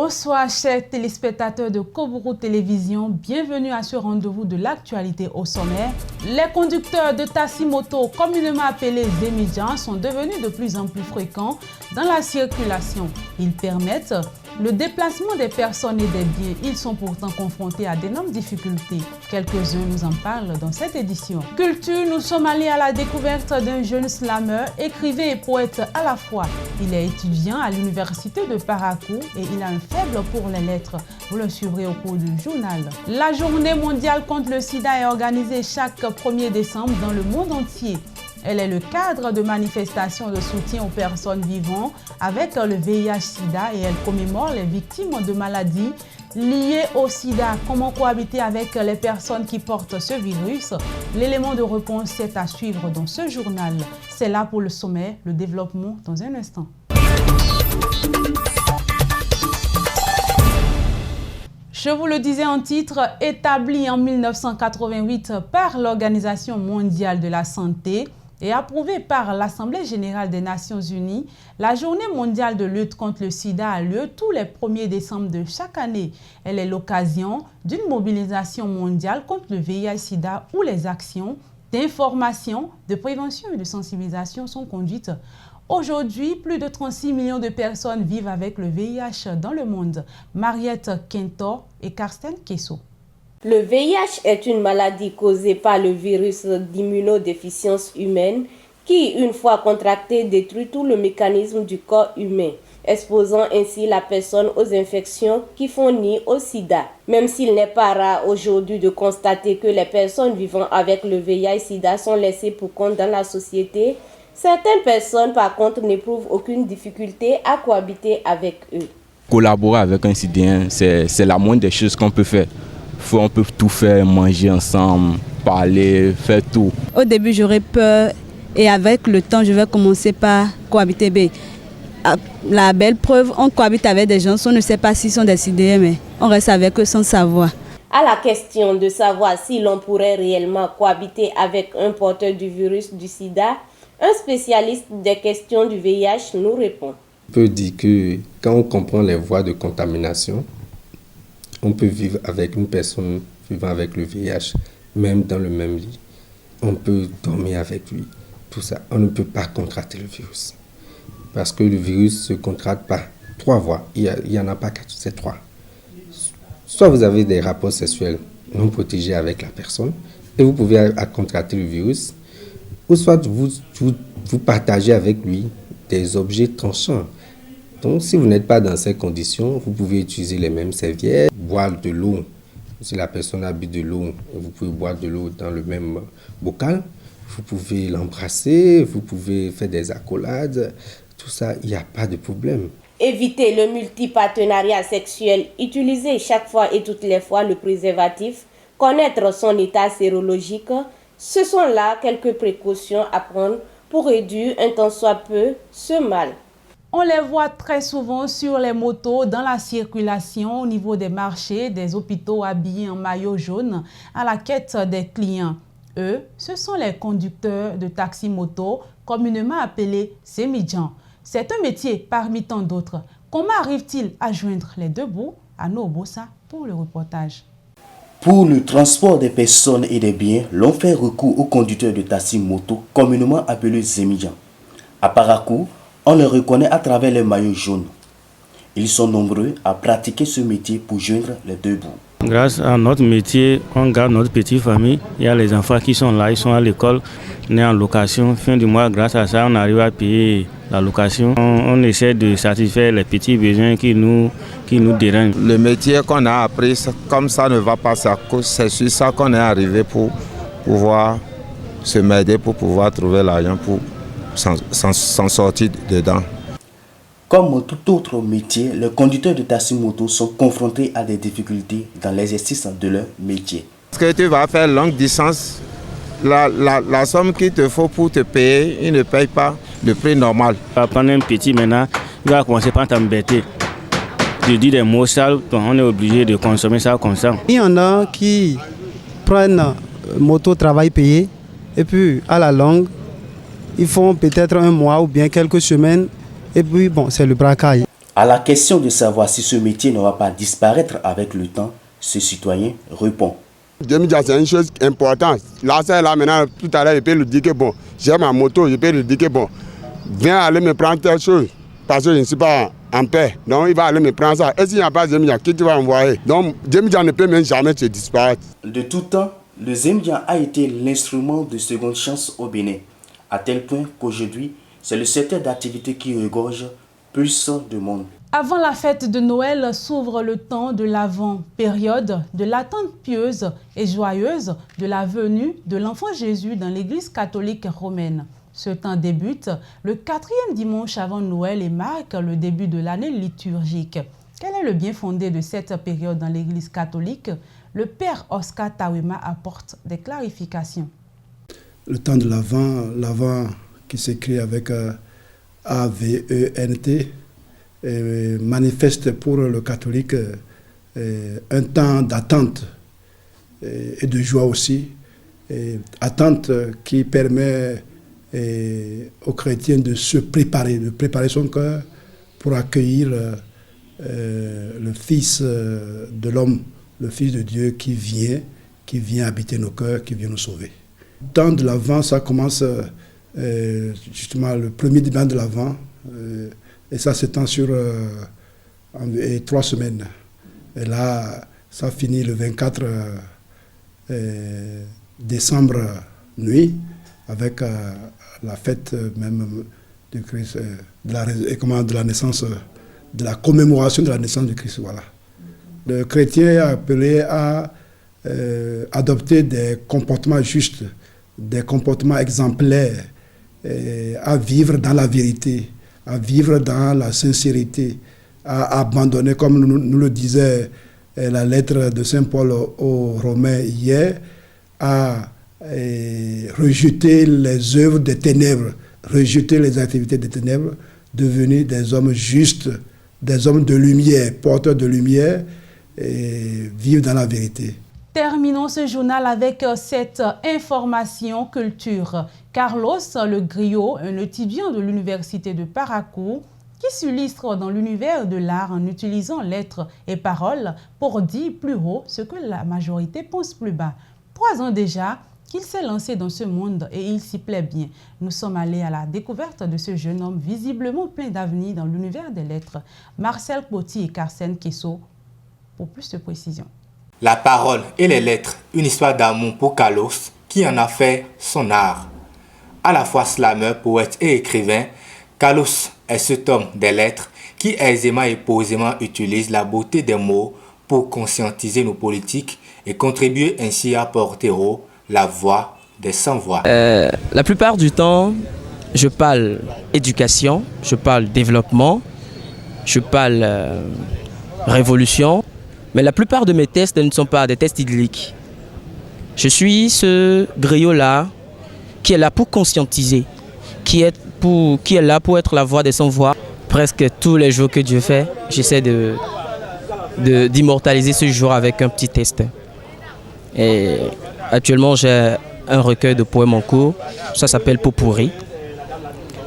Bonsoir chers téléspectateurs de Kobourou Télévision, bienvenue à ce rendez-vous de l'actualité au sommaire. Les conducteurs de taxi-moto, communément appelés Zémidjan, sont devenus de plus en plus fréquents dans la circulation. Ils permettent le déplacement des personnes et des biens. Ils sont pourtant confrontés à d'énormes difficultés. Quelques-uns nous en parlent dans cette édition. Culture, nous sommes allés à la découverte d'un jeune slammer, écrivain et poète à la fois. Il est étudiant à l'université de Parakou et il a un faible pour les lettres. Vous le suivrez au cours du journal. La journée mondiale contre le sida est organisée chaque 1er décembre dans le monde entier. Elle est le cadre de manifestations de soutien aux personnes vivant avec le VIH-Sida et elle commémore les victimes de maladies liées au sida. Comment cohabiter avec les personnes qui portent ce virus? L'élément de réponse est à suivre dans ce journal. C'est là pour le sommet, le développement dans un instant. Je vous le disais en titre, établi en 1988 par l'Organisation mondiale de la santé et approuvé par l'Assemblée générale des Nations unies, la Journée mondiale de lutte contre le sida a lieu tous les 1er décembre de chaque année. Elle est l'occasion d'une mobilisation mondiale contre le VIH-Sida où les actions d'information, de prévention et de sensibilisation sont conduites. Aujourd'hui, plus de 36 millions de personnes vivent avec le VIH dans le monde. Mariette Quintor et Karsten Kesso. Le VIH est une maladie causée par le virus d'immunodéficience humaine qui, une fois contracté, détruit tout le mécanisme du corps humain, exposant ainsi la personne aux infections qui font nid au sida. Même s'il n'est pas rare aujourd'hui de constater que les personnes vivant avec le VIH-Sida sont laissées pour compte dans la société, certaines personnes, par contre, n'éprouvent aucune difficulté à cohabiter avec eux. Collaborer avec un Sidien, c'est la moindre des choses qu'on peut faire. On peut tout faire, manger ensemble, parler, faire tout. Au début, j'aurais peur et avec le temps, je vais commencer par cohabiter. La belle preuve, on cohabite avec des gens, on ne sait pas s'ils sont des Sidiens, mais on reste avec eux sans savoir. À la question de savoir si l'on pourrait réellement cohabiter avec un porteur du virus du sida, un spécialiste des questions du VIH nous répond. On peut dire que quand on comprend les voies de contamination, on peut vivre avec une personne vivant avec le VIH, même dans le même lit. On peut dormir avec lui. Tout ça, on ne peut pas contracter le virus. Parce que le virus se contracte par 3 voies. Il n'y en a pas 4, c'est 3. Soit vous avez des rapports sexuels non protégés avec la personne, et vous pouvez contracter le virus, ou soit vous partagez avec lui des objets tranchants. Donc, si vous n'êtes pas dans ces conditions, vous pouvez utiliser les mêmes serviettes, boire de l'eau. Si la personne a bu de l'eau, vous pouvez boire de l'eau dans le même bocal. Vous pouvez l'embrasser, vous pouvez faire des accolades. Tout ça, il n'y a pas de problème. Éviter le multipartenariat sexuel, utiliser chaque fois et toutes les fois le préservatif, connaître son état sérologique, ce sont là quelques précautions à prendre pour réduire un tant soit peu ce mal. On les voit très souvent sur les motos, dans la circulation, au niveau des marchés, des hôpitaux habillés en maillot jaune, à la quête des clients. Eux, ce sont les conducteurs de taxi-moto, communément appelés Zémidjan. C'est un métier parmi tant d'autres. Comment arrive-t-il à joindre les deux bouts? Ano Bossa pour le reportage. Pour le transport des personnes et des biens, l'on fait recours aux conducteurs de taxi-moto, communément appelés Zémidjan. À Parakou, on les reconnaît à travers les maillots jaunes. Ils sont nombreux à pratiquer ce métier pour joindre les deux bouts. Grâce à notre métier, on garde notre petite famille. Il y a les enfants qui sont là, ils sont à l'école, on est en location. Fin du mois, grâce à ça, on arrive à payer la location. On essaie de satisfaire les petits besoins qui nous dérangent. Le métier qu'on a appris, comme ça ne va pas, c'est sur ça qu'on est arrivé pour pouvoir se m'aider, pour pouvoir trouver l'argent pour s'en sortir dedans. Comme tout autre métier, les conducteurs de taxi-moto sont confrontés à des difficultés dans l'exercice de leur métier. Parce que tu vas faire longue distance, la somme qu'il te faut pour te payer, il ne paye pas le prix normal. On va prendre un petit maintenant, il va commencer par t'embêter. Je dis des mots sales, on est obligé de consommer ça comme ça. Il y en a qui prennent moto travail payé et puis à la longue, ils font peut-être un mois ou bien quelques semaines et puis bon, c'est le braquage. À la question de savoir si ce métier ne va pas disparaître avec le temps, ce citoyen répond. C'est une chose importante. Là, maintenant, tout à l'heure, je peux lui dire que bon, j'ai ma moto, je peux lui dire que bon, viens aller me prendre telle chose, parce que je ne suis pas en paix. Donc, il va aller me prendre ça. Et s'il n'y a pas Zemidjan, qui tu vas envoyer? Donc, Zemidjan ne peut même jamais se disparaître. De tout temps, le Zemidjan a été l'instrument de seconde chance au Bénin, à tel point qu'aujourd'hui, c'est le secteur d'activité qui regorge plus de monde. Avant la fête de Noël s'ouvre le temps de l'Avent, période de l'attente pieuse et joyeuse de la venue de l'enfant Jésus dans l'église catholique romaine. Ce temps débute le 4e dimanche avant Noël et marque le début de l'année liturgique. Quel est le bien fondé de cette période dans l'église catholique? Le père Oscar Tawema apporte des clarifications. Le temps de l'Avent qui s'écrit avec A-V-E-N-T, manifeste pour le catholique un temps d'attente et de joie aussi. Attente qui permet aux chrétiens de se préparer, de préparer son cœur pour accueillir le Fils de l'homme, le Fils de Dieu qui vient habiter nos cœurs, qui vient nous sauver. Le temps de l'Avent, ça commence justement le premier dimanche de l'Avent. Et ça s'étend sur 3 semaines. Et là, ça finit le 24 décembre nuit, avec la fête même du Christ, de la naissance, de la commémoration de la naissance du Christ. Voilà. Le chrétien est appelé à adopter des comportements justes, des comportements exemplaires, à vivre dans la vérité, à vivre dans la sincérité, à abandonner, comme nous le disait la lettre de Saint Paul aux Romains hier, à rejeter les œuvres des ténèbres, rejeter les activités des ténèbres, devenir des hommes justes, des hommes de lumière, porteurs de lumière, et vivre dans la vérité. Terminons ce journal avec cette information culture. Carlos Le Griot, un étudiant de l'université de Parakou, qui s'illustre dans l'univers de l'art en utilisant lettres et paroles pour dire plus haut ce que la majorité pense plus bas. 3 ans déjà qu'il s'est lancé dans ce monde et il s'y plaît bien. Nous sommes allés à la découverte de ce jeune homme visiblement plein d'avenir dans l'univers des lettres. Marcel Poti et Carsen Kesso pour plus de précision. La parole et les lettres, une histoire d'amour pour Carlos qui en a fait son art. À la fois slameur, poète et écrivain, Carlos est cet homme des lettres qui aisément et posément utilise la beauté des mots pour conscientiser nos politiques et contribuer ainsi à porter haut la voix des sans-voix. La plupart du temps, je parle éducation, je parle développement, je parle révolution. Mais la plupart de mes tests ne sont pas des tests idylliques. Je suis ce griot-là qui est là pour conscientiser, qui est là pour être la voix des sans-voix. Presque tous les jours que Dieu fait, j'essaie d'immortaliser ce jour avec un petit test. Et actuellement, j'ai un recueil de poèmes en cours, ça s'appelle Pot-pourri.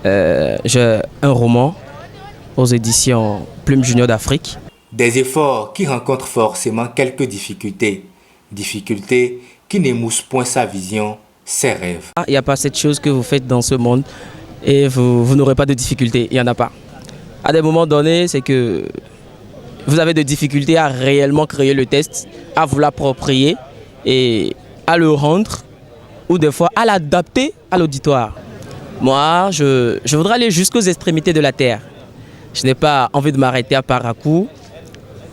J'ai un roman aux éditions Plume Junior d'Afrique. Des efforts qui rencontrent forcément quelques difficultés. Difficultés qui n'émoussent point sa vision, ses rêves. Il n'y a pas cette chose que vous faites dans ce monde et vous n'aurez pas de difficultés. Il n'y en a pas. À des moments donnés, c'est que vous avez des difficultés à réellement créer le test, à vous l'approprier et à le rendre ou des fois à l'adapter à l'auditoire. Moi, je voudrais aller jusqu'aux extrémités de la terre. Je n'ai pas envie de m'arrêter à Parakou,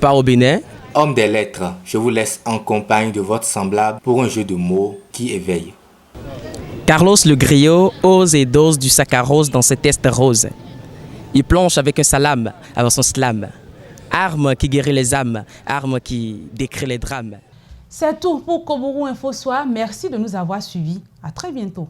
pas au Bénin. Homme des lettres, je vous laisse en compagnie de votre semblable pour un jeu de mots qui éveille. Carlos Le Griot ose et dose du saccharose dans ses tests roses. Il plonge avec un salam avant son slam. Arme qui guérit les âmes, arme qui décrit les drames. C'est tout pour Kobourou Info Soir. Merci de nous avoir suivis. À très bientôt.